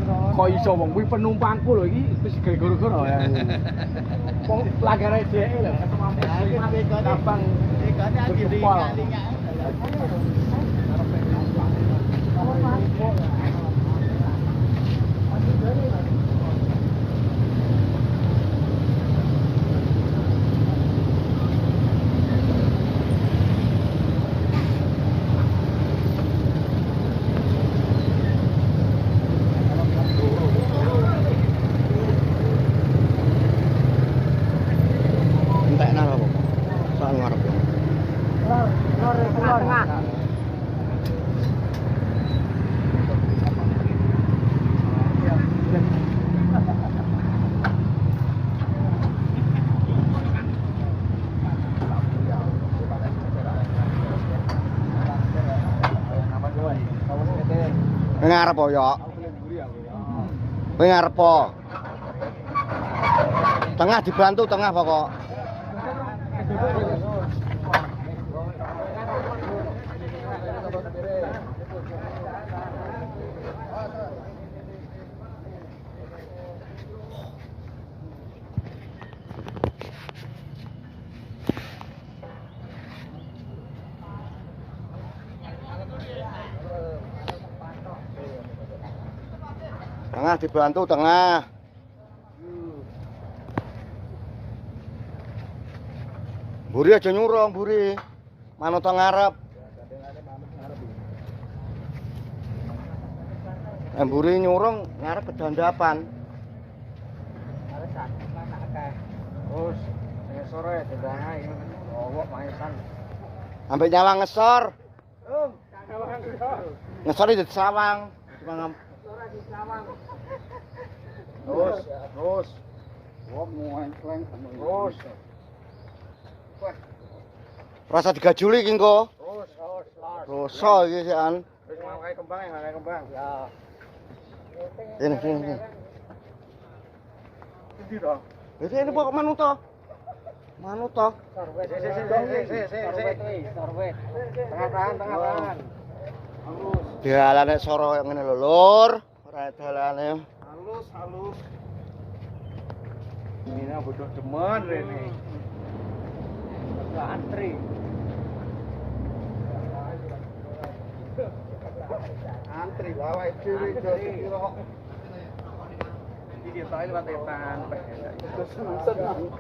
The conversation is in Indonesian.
Kok iso wong kuwi penumpangku lho iki wis gara-gara ya. Wong pelanggaran dhek lho. Gampang. Bekane agih ngarep po ya. Kowe ngarep po. Tengah dibantu tengah pokok. Tengah dibantu tengah. Buri aja nyurung buri. Manut ngarep. Buri nyurung ngarep kedandapan. Terus sore dendangnya ini bawa maesan. Sampai nyawang ngesor. Ngesor di sawang. Terus. Wong mueng-mueng terus. Rasa digajuli iki engko. Terus. Roso iki sian. Wis ngangkai kembang. Ya. Sini. Endi to? Wis ini pokok manut to. Sorwet. Tengah-tengah. Dalane soro kaya ngene lho, Lur. Ora dalane. Halus. Ini bodoh demen rene. Antri. Antri bawa itu kira. Iki kita liwat etan. Itu seneng.